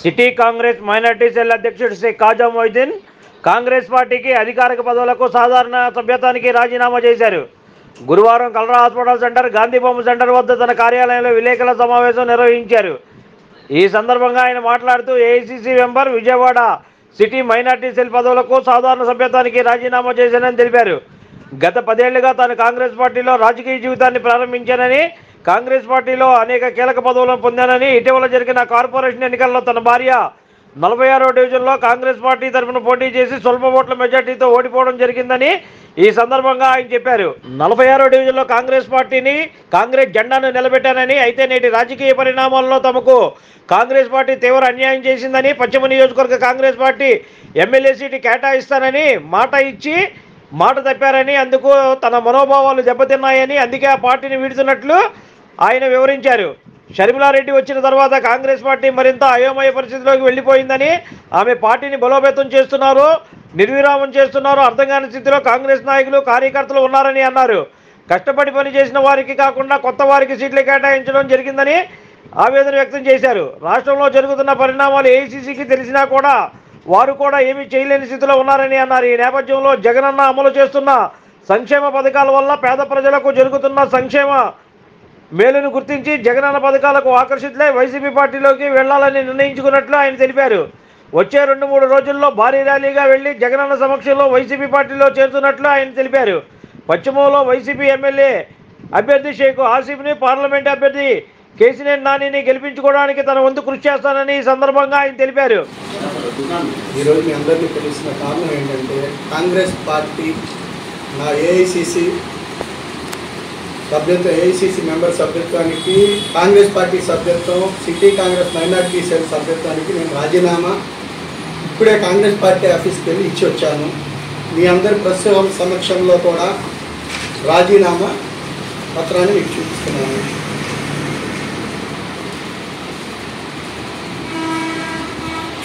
City Congress minority cell అధ్యక్షుడు శ్రీ కాజా మొయిద్దీన్ కాంగ్రెస్ పార్టీకి అధికారిక పదవులకు సాధారణ సభ్యత్వానికి రాజీనామా చేశారు. గురువారం కలరా హాస్పిటల్ సెంటర్, గాంధీ బొమ్మ సెంటర్ వద్ద తన కార్యాలయంలో విలేకరుల సమావేశం నిర్వహించారు. ఈ సందర్భంగా ఆయన మాట్లాడుతూ AICC member, Vijayawada city minority cell పదవులకు సాధారణ సభ్యత్వానికి రాజీనామా చేశానని తెలిపారు. గత 10 ఏళ్లుగా తాను కాంగ్రెస్ పార్టీలో రాజకీయ జీవితాన్ని ప్రారంభించానని, కాంగ్రెస్ పార్టీలో అనేక కీలక పదవులను పొందానని, ఇటీవల జరిగిన కార్పొరేషన్ ఎన్నికల్లో తన భార్య 46వ డివిజన్లో కాంగ్రెస్ పార్టీ తరఫున పోటీ చేసి స్వల్ప ఓట్ల మెజార్టీతో ఓడిపోవడం జరిగిందని ఈ సందర్భంగా ఆయన చెప్పారు. 46వ డివిజన్లో కాంగ్రెస్ పార్టీని, కాంగ్రెస్ జెండాను నిలబెట్టానని, అయితే నేటి రాజకీయ పరిణామాల్లో తమకు కాంగ్రెస్ పార్టీ తీవ్ర అన్యాయం చేసిందని, పశ్చిమ నియోజకవర్గ కాంగ్రెస్ పార్టీ ఎమ్మెల్యే సీటు కేటాయిస్తానని మాట ఇచ్చి మాట తప్పారని, అందుకు తన మనోభావాలు దెబ్బతిన్నాయని, అందుకే ఆ పార్టీని వీడుతున్నట్లు ఆయన వివరించారు. షర్మిలారెడ్డి వచ్చిన తర్వాత కాంగ్రెస్ పార్టీ మరింత అయోమయ పరిస్థితిలోకి వెళ్ళిపోయిందని, ఆమె పార్టీని బలోపేతం చేస్తున్నారు, నిర్విరామం చేస్తున్నారు, అర్థం కాని స్థితిలో కాంగ్రెస్ నాయకులు, కార్యకర్తలు ఉన్నారని అన్నారు. కష్టపడి పనిచేసిన వారికి కాకుండా కొత్త వారికి సీట్లు కేటాయించడం జరిగిందని ఆవేదన వ్యక్తం చేశారు. రాష్ట్రంలో జరుగుతున్న పరిణామాలు ఏఐసిసికి తెలిసినా కూడా వారు కూడా ఏమీ చేయలేని స్థితిలో ఉన్నారని అన్నారు. ఈ నేపథ్యంలో జగనన్న అమలు చేస్తున్న సంక్షేమ పథకాల వల్ల పేద ప్రజలకు జరుగుతున్న సంక్షేమ మేలును గుర్తించి జగనన్న పథకాలకు ఆకర్షితులై వైసీపీ పార్టీలోకి వెళ్లాలని నిర్ణయించుకున్నట్లు ఆయన తెలిపారు. వచ్చే 2-3 రోజుల్లో భారీ ర్యాలీగా వెళ్లి జగనన్న సమక్షంలో వైసీపీ పార్టీలో చేరుతున్నట్లు ఆయన తెలిపారు. పశ్చిమంలో వైసీపీ ఎమ్మెల్యే అభ్యర్థి షేక్ ఆసిఫ్ని, పార్లమెంట్ అభ్యర్థి కేసినేని నానిని గెలిపించుకోవడానికి తన వంతు కృషి చేస్తానని ఈ సందర్భంగా ఆయన తెలిపారు. ఈరోజు మీ అందరికీ తెలిసిన కారణం ఏంటంటే, కాంగ్రెస్ పార్టీ నా ఏఐసిసి సభ్యత్వం, ఏఐసిసి మెంబర్ సభ్యత్వానికి, కాంగ్రెస్ పార్టీ సభ్యత్వం, సిటీ కాంగ్రెస్ మైనార్టీ సెల్ సభ్యత్వానికి నేను రాజీనామా ఇప్పుడే కాంగ్రెస్ పార్టీ ఆఫీస్కి వెళ్ళి ఇచ్చి వచ్చాను. మీ అందరి ప్రెస్ సమక్షంలో కూడా రాజీనామా పత్రాన్ని మీకు చూపిస్తున్నాను.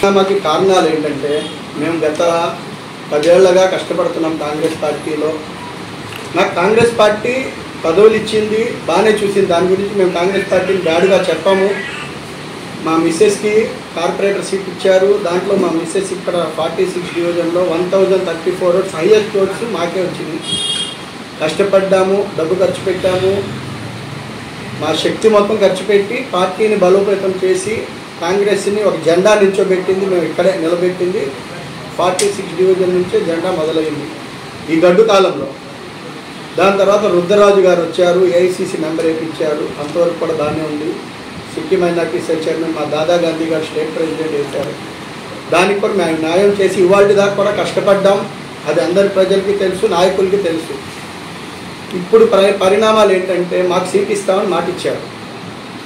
రాజీనామాకి కారణాలు ఏంటంటే, మేము గత 10 ఏళ్లుగా కష్టపడుతున్నాం కాంగ్రెస్ పార్టీలో. నాకు కాంగ్రెస్ పార్టీ పదవులు ఇచ్చింది, బాగానే చూసింది. దాని గురించి మేము కాంగ్రెస్ పార్టీని బ్యాడ్గా చెప్పాము. మా మిస్సెస్కి కార్పొరేటర్ సీట్ ఇచ్చారు. దాంట్లో మా మిస్సెస్ ఇక్కడ 46 డివిజన్లో 1034 ఓట్స్, హైయెస్ట్ ఓట్స్ మాకే వచ్చింది. కష్టపడ్డాము, డబ్బు ఖర్చు పెట్టాము, మా శక్తి మొత్తం ఖర్చు పెట్టి పార్టీని బలోపేతం చేసి కాంగ్రెస్ని ఒక జెండా నిల్చోబెట్టింది. మేము ఇక్కడే నిలబెట్టింది. 46 డివిజన్ నుంచే జెండా మొదలైంది ఈ గడ్డు కాలంలో. దాని తర్వాత రుద్రరాజు గారు వచ్చారు, ఏఐసిసి మెంబర్ వేయించారు. అంతవరకు కూడా బాగానే ఉంది. సిటీ మైనార్టీ సెల్ చైర్మన్ మా దాదా గాంధీ గారు స్టేట్ ప్రెసిడెంట్ వేశారు. దానికి కూడా మేము న్యాయం చేసి ఇవాళ దాకా కూడా కష్టపడ్డాం. అది అందరి ప్రజలకి తెలుసు, నాయకులకి తెలుసు. ఇప్పుడు పరిణామాలు ఏంటంటే, మాకు సీట్ ఇస్తామని మాట ఇచ్చారు.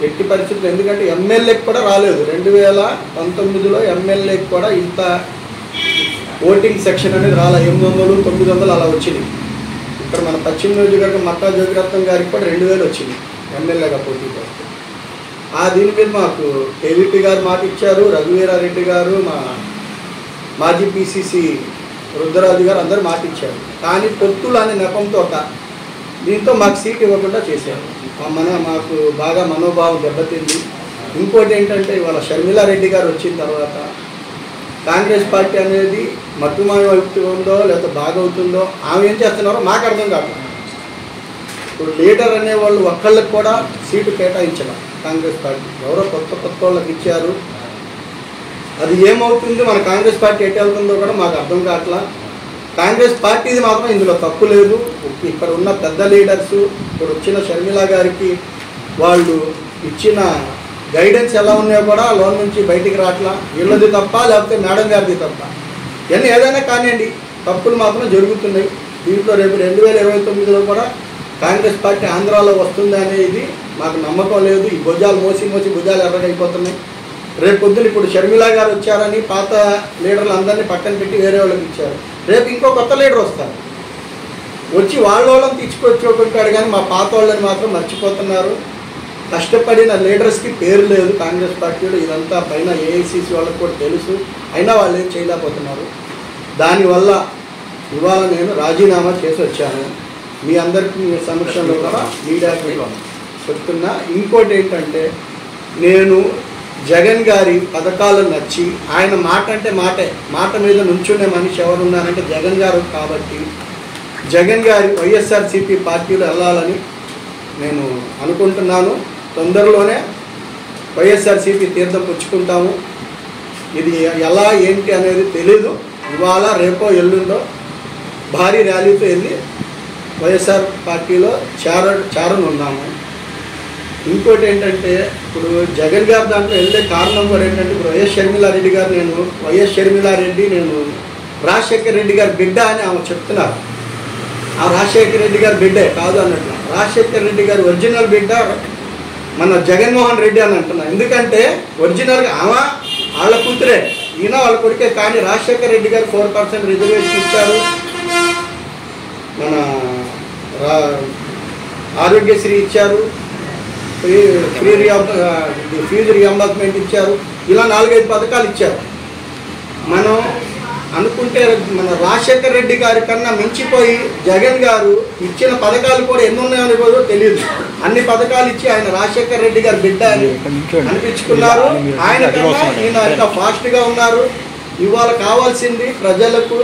ఎట్టి పరిస్థితులు, ఎందుకంటే ఎమ్మెల్యేకి కూడా రాలేదు. 2019లో ఎమ్మెల్యేకి కూడా ఇంత ఓటింగ్ సెక్షన్ అనేది రాలే. 800, 900 అలా వచ్చింది. ఇక్కడ మన పశ్చిమ నియోజకవర్గం మట్టా జోగిరత్నం గారికి కూడా 2000 వచ్చింది ఎమ్మెల్యేగా పోటీ చేస్తే. ఆ దీని మీద మాకు కేవీపీ గారు మాట ఇచ్చారు, రఘువీరారెడ్డి గారు, మా మాజీ పిసిసి రుద్రరాజు గారు అందరూ మాట ఇచ్చారు. కానీ పొత్తులు అనే నెపంతో దీంతో మాకు సీట్ ఇవ్వకుండా చేశారు. మాకు బాగా మనోభావం దెబ్బతింది. ఇంకోటి ఏంటంటే, ఇవాళ షర్మిలారెడ్డి గారు వచ్చిన తర్వాత కాంగ్రెస్ పార్టీ అనేది మట్టుమాయ అవుతుందో లేకపోతే బాగవుతుందో, ఆమె ఏం చేస్తున్నారో మాకు అర్థం కాదు. ఇప్పుడు లీడర్ అనేవాళ్ళు ఒక్కళ్ళకి కూడా సీటు కేటాయించాల కాంగ్రెస్ పార్టీ. ఎవరో కొత్త వాళ్ళకి ఇచ్చారు. అది ఏమవుతుంది, మన కాంగ్రెస్ పార్టీ ఎటు వెళ్తుందో కూడా మాకు అర్థం కావట్లా. కాంగ్రెస్ పార్టీది మాత్రం ఇందులో తప్పు లేదు. ఇక్కడ ఉన్న పెద్ద లీడర్సు, ఇప్పుడు వచ్చిన షర్మిలా గారికి వాళ్ళు ఇచ్చిన గైడెన్స్ ఎలా ఉన్నాయో కూడా లోన్ నుంచి బయటికి రావట్లా. వీళ్ళది తప్ప లేకపోతే మేడం గారిది తప్ప, ఇవన్నీ ఏదైనా కానివ్వండి, తప్పులు మాత్రం జరుగుతున్నాయి. దీంట్లో రేపు 2029లో కూడా కాంగ్రెస్ పార్టీ ఆంధ్రాలో వస్తుంది అనేది మాకు నమ్మకం లేదు. ఈ భుజాలు మోసి భుజాలు ఎర్రగైపోతున్నాయి. రేపు పొద్దున ఇప్పుడు షర్మిలా గారు వచ్చారని పాత లీడర్లు అందరినీ పక్కన పెట్టి వేరే వాళ్ళకి ఇచ్చారు. రేపు ఇంకో కొత్త లీడర్ వస్తారు, వచ్చి వాళ్ళని తీసుకొచ్చుకుంటాడు. కానీ మా పాత వాళ్ళని మాత్రం మర్చిపోతున్నారు. కష్టపడిన లీడర్స్కి పేరు లేదు కాంగ్రెస్ పార్టీలో. ఇదంతా పైన ఏఐసిసి వాళ్ళకి కూడా తెలుసు, అయినా వాళ్ళు ఏం చేయలేకపోతున్నారు. దానివల్ల ఇవాళ నేను రాజీనామా చేసి వచ్చాను. మీ అందరికీ మీ సమక్షంలో కూడా మీడియాకి చెప్తున్నా. ఇంకోటి ఏంటంటే, నేను జగన్ గారి పథకాలు నచ్చి ఆయన మాట అంటే మాట మీద నుంచునే మనిషి ఎవరున్నారంటే జగన్ గారు కాబట్టి జగన్ గారి వైఎస్ఆర్సీపీ పార్టీలో వెళ్ళాలని నేను అనుకుంటున్నాను. తొందరలోనే వైఎస్ఆర్సీపీ తీర్థం పుచ్చుకుంటాము. ఇది ఎలా ఏంటి అనేది తెలీదు. ఇవాళ రేపో ఎల్లుండో భారీ ర్యాలీతో వెళ్ళి వైఎస్ఆర్ పార్టీలో చేరనున్నాము. ఇంకోటి ఏంటంటే ఇప్పుడు జగన్ గారు దాంట్లో వెళ్ళే కారణం కూడా ఏంటంటే ఇప్పుడు వైఎస్ షర్మిలారెడ్డి గారు నేను రాజశేఖర రెడ్డి గారి బిడ్డ అని ఆమె చెప్తున్నారు. ఆ రాజశేఖర రెడ్డి గారి బిడ్డే కాదు అన్నట్లు. రాజశేఖర రెడ్డి గారి ఒరిజినల్ బిడ్డ మన జగన్మోహన్ రెడ్డి అని అంటున్నారు. ఎందుకంటే ఒరిజినల్గా ఆమె వాళ్ళ కూతురే, ఈయన వాళ్ళ కొడుకే. కానీ రాజశేఖర రెడ్డి గారు 4% రిజర్వేషన్ ఇచ్చారు, మన ఆరోగ్యశ్రీ ఇచ్చారు, ఫీజు రియంబర్స్మెంట్ ఇచ్చారు. ఇలా 4-5 పథకాలు ఇచ్చారు. మనం అనుకుంటే మన రాజశేఖర రెడ్డి గారి కన్నా మించిపోయి జగన్ గారు ఇచ్చిన పథకాలు కూడా ఎన్ని ఉన్నాయో కూడా తెలియదు. అన్ని పథకాలు ఇచ్చి ఆయన రాజశేఖర రెడ్డి గారి బిడ్డ అని అనిపించుకున్నారు. ఆయన కన్నా ఈయన ఇంకా ఫాస్ట్గా ఉన్నారు. ఇవాళ కావాల్సింది ప్రజలకు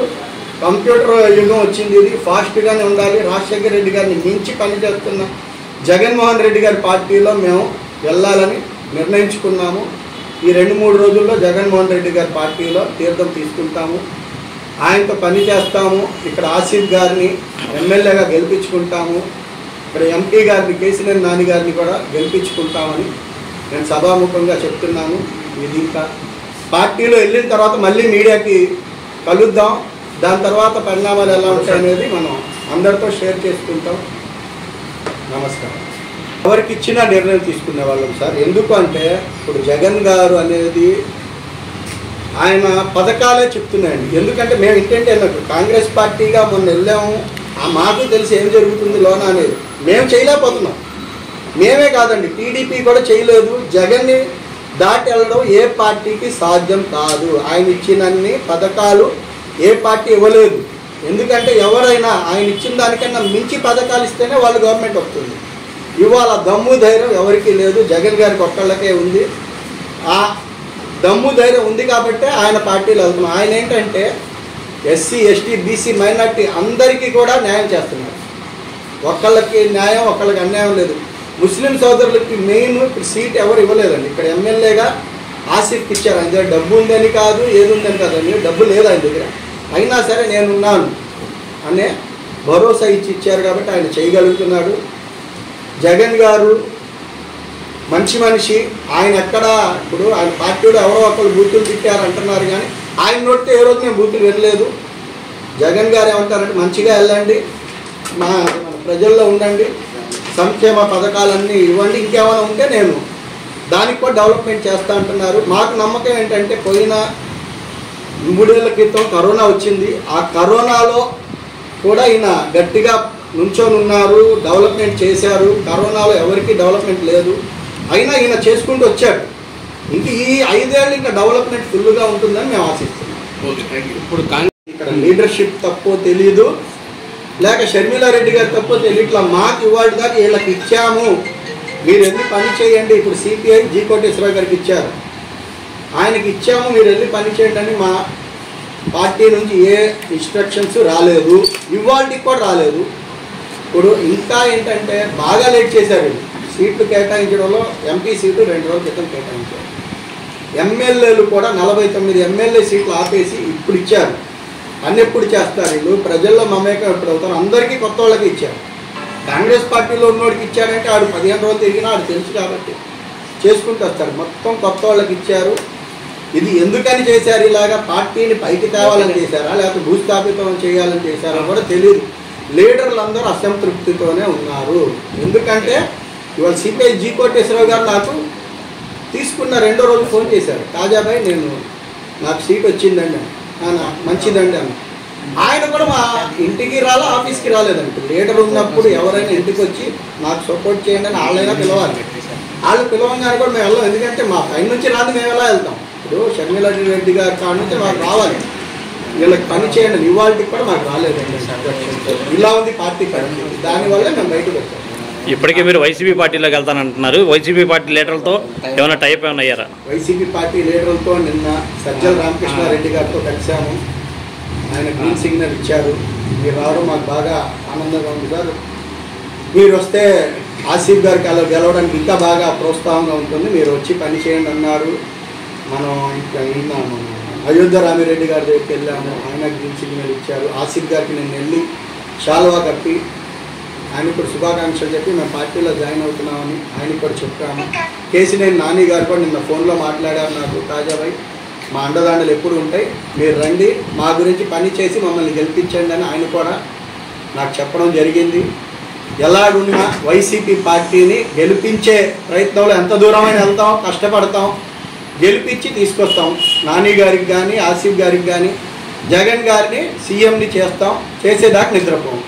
కంప్యూటర్ యుగం వచ్చింది. ఇది ఫాస్ట్గానే ఉండాలి. రాజశేఖర రెడ్డి గారిని మించి పనిచేస్తున్న జగన్మోహన్ రెడ్డి గారి పార్టీలో మేము వెళ్ళాలని నిర్ణయించుకున్నాము. ఈ 2-3 రోజుల్లో జగన్మోహన్ రెడ్డి గారి పార్టీలో తీర్థం తీసుకుంటాము. ఆయనతో పని చేస్తాము. ఇక్కడ ఆసిఫ్ గారిని ఎమ్మెల్యేగా గెలిపించుకుంటాము. ఇక్కడ ఎంపీ గారిని కేసీఆర్ నాని గారిని కూడా గెలిపించుకుంటామని నేను సభాముఖంగా చెప్తున్నాను. ఇది ఇంకా పార్టీలో వెళ్ళిన తర్వాత మళ్ళీ మీడియాకి కలుద్దాం. దాని తర్వాత పరిణామాలు ఎలా ఉంటాయనేది మనం అందరితో షేర్ చేసుకుంటాం. నమస్కారం. ఎవరికి ఇచ్చిన నిర్ణయం తీసుకునే వాళ్ళం సార్. ఎందుకు అంటే ఇప్పుడు జగన్ గారు అనేది ఆయన పథకాలే చెప్తున్నాయండి. ఎందుకంటే మేము ఇంటెంట్ వెళ్ళినట్టు కాంగ్రెస్ పార్టీగా మొన్న వెళ్ళాము. మాకు తెలిసి ఏం జరుగుతుంది లోన అనేది మేము చేయలేకపోతున్నాం. మేమే కాదండి, టీడీపీ కూడా చేయలేదు. జగన్ని దాటి వెళ్ళడం ఏ పార్టీకి సాధ్యం కాదు. ఆయన ఇచ్చినన్ని పథకాలు ఏ పార్టీ ఇవ్వలేదు. ఎందుకంటే ఎవరైనా ఆయన ఇచ్చిన దానికన్నా మించి పథకాలు ఇస్తేనే వాళ్ళు గవర్నమెంట్ వస్తుంది. ఇవాళ దమ్ము ధైర్యం ఎవరికీ లేదు, జగన్ గారికి ఒక్కళ్ళకే ఉంది. ఆ దమ్ము ధైర్యం ఉంది కాబట్టే ఆయన పార్టీలో వెళ్తున్నాం. ఆయన ఏంటంటే ఎస్సీ ఎస్టీ బీసీ మైనార్టీ అందరికీ కూడా న్యాయం చేస్తున్నారు. ఒకళ్ళకి న్యాయం ఒకళ్ళకి అన్యాయం లేదు. ముస్లిం సోదరులకి మెయిన్ ఇప్పుడు సీట్ ఎవరు ఇవ్వలేదండి. ఇక్కడ ఎమ్మెల్యేగా ఆసిఫ్ ఇచ్చారు. ఆయన దగ్గర డబ్బు ఉందని కాదు, ఏది ఉందని కాదండి, డబ్బు లేదు ఆయన దగ్గర. అయినా సరే నేనున్నాను అనే భరోసా ఇచ్చారు కాబట్టి ఆయన చేయగలుగుతున్నాడు. జగన్ గారు మంచి మనిషి. ఆయన ఎక్కడ ఇప్పుడు ఆయన పార్టీలో ఎవరో ఒకరు బూతులు తిట్టారు అంటున్నారు, కానీ ఆయన నోటితో ఏ రోజు మేము బూతులు వినలేదు. జగన్ గారు ఏమంటారంటే మంచిగా వెళ్ళండి, మా ప్రజల్లో ఉండండి, సంక్షేమ పథకాలన్నీ ఇవ్వండి, ఇంకేమైనా ఉంటే నేను దానికి కూడా డెవలప్మెంట్ చేస్తా అంటున్నారు. మాకు నమ్మకం ఏంటంటే పోయిన 3 ఏళ్ల క్రితం కరోనా వచ్చింది. ఆ కరోనాలో కూడా ఈయన గట్టిగా నుంచొని ఉన్నారు, డెవలప్మెంట్ చేశారు. కరోనాలో ఎవరికి డెవలప్మెంట్ లేదు, అయినా ఈయన చేసుకుంటూ వచ్చాడు. ఇంక ఈ 5 ఏళ్ళు ఇంకా డెవలప్మెంట్ ఫుల్గా ఉంటుందని మేము ఆశిస్తున్నాం. ఇప్పుడు ఇక్కడ లీడర్షిప్ తప్పో తెలీదు, లేక షర్మిలారెడ్డి గారు తప్పో తెలియట్లా. మాకు ఇవాళ దాకా వీళ్ళకి ఇచ్చాము, మీరు వెళ్ళి పని చేయండి. ఇప్పుడు సిపిఐ జి కోటేశ్వరరావు గారికి ఇచ్చారు, ఆయనకి ఇచ్చాము, మీరు వెళ్ళి పని చేయండి అని మా పార్టీ నుంచి ఏ ఇన్స్ట్రక్షన్స్ రాలేదు, ఇవాళకి కూడా రాలేదు. ఇప్పుడు ఇంకా ఏంటంటే బాగా లేట్ చేశారు. సీట్లు కేటాయించడంలో ఎంపీ సీటు 2 రోజుల క్రితం కేటాయించారు. ఎమ్మెల్యేలు కూడా 49 ఎమ్మెల్యే సీట్లు ఆపేసి ఇప్పుడు ఇచ్చారు. అన్ని ఎప్పుడు చేస్తారు వీళ్ళు? ప్రజల్లో మమేకం ఎప్పుడు అవుతారు? అందరికీ కొత్త వాళ్ళకి ఇచ్చారు. కాంగ్రెస్ పార్టీలో ఉన్నోడికి ఇచ్చారంటే ఆడు 15 రోజులు తిరిగినా ఆడు తెలుసు కాబట్టి చేసుకుంటూ వస్తారు. మొత్తం కొత్త వాళ్ళకి ఇచ్చారు. ఇది ఎందుకని చేశారు? ఇలాగా పార్టీని పైకి తేవాలని చేశారా, లేకపోతే భూస్థాపితం చేయాలని చేశారా కూడా తెలియదు. లీడర్లు అందరూ అసంతృప్తితోనే ఉన్నారు. ఎందుకంటే ఇవాళ సిపిఐ జి కోటేశ్వరరావు గారు నాకు తీసుకున్న 2వ రోజు ఫోన్ చేశారు, తాజాబాయ్ నేను నాకు సీట్ వచ్చిందండి, మంచిదండి అన్న. ఆయన కూడా మా ఇంటికి ఆఫీస్కి రాలేదండి. లీడర్ ఉన్నప్పుడు ఎవరైనా ఇంటికి వచ్చి నాకు సపోర్ట్ చేయండి అని వాళ్ళైనా పిలవాలి. వాళ్ళు పిలవంగానే కూడా మేము వెళ్ళాం. ఎందుకంటే మా పై నుంచి రాదు, మేము ఎలా వెళ్తాం? ఇప్పుడు షర్మిలారెడ్డి గారి కాడ నుంచి మాకు రావాలి, వీళ్ళకి పని చేయండి. ఇవాళకి కూడా మాకు రాలేదండి. ఇలా ఉంది పార్టీ పరిస్థితి, దానివల్ల మేము బయటకు వచ్చాం. ఇప్పటికే మీరు వైసీపీ పార్టీలోకి వెళ్తానంటున్నారు. వైసీపీ పార్టీ లీడర్లతో ఏమైనా టైప్ ఏమైనా అయ్యారా? వైసీపీ పార్టీ లీడర్లతో నిన్న సజ్జల రామకృష్ణారెడ్డి గారితో కలిశాము. ఆయన గ్రీన్ సిగ్నల్ ఇచ్చారు. మీరు రావడం మాకు బాగా ఆనందంగా ఉంది సార్. మీరు వస్తే ఆసిఫ్ గారికి అలా గెలవడానికి ఇంకా బాగా ప్రోత్సాహంగా ఉంటుంది, మీరు వచ్చి పని చేయండి అన్నారు. మనం ఇంకా విన్నాము. అయోధ్య రామిరెడ్డి గారి దగ్గరికి వెళ్ళాము, ఆయన గ్రీన్ సిగ్నల్ ఇచ్చారు. ఆసిఫ్ గారికి నేను వెళ్ళి శాల్వా కప్పి ఆయన కూడా శుభాకాంక్షలు చెప్పి మేము పార్టీలో జాయిన్ అవుతున్నామని ఆయన కూడా చెప్పాము. కేసినేని నాని గారు కూడా నిన్న ఫోన్లో మాట్లాడారు నాకు, తాజాభాయ్ మా అండదండలు ఎప్పుడు ఉంటాయి, మీరు రండి మా గురించి పని చేసి మమ్మల్ని గెలిపించండి అని ఆయన కూడా నాకు చెప్పడం జరిగింది. ఎలాగున్నా వైసీపీ పార్టీని గెలిపించే ప్రయత్నంలో ఎంత దూరమైనా వెళ్తాం, కష్టపడతాం, గెలిపించి తీసుకొస్తాం. నాని గారికి కానీ ఆసిఫ్ గారికి కానీ జగన్ గారిని సీఎంని చేస్తాం, చేసేదాకా నిద్రపోం.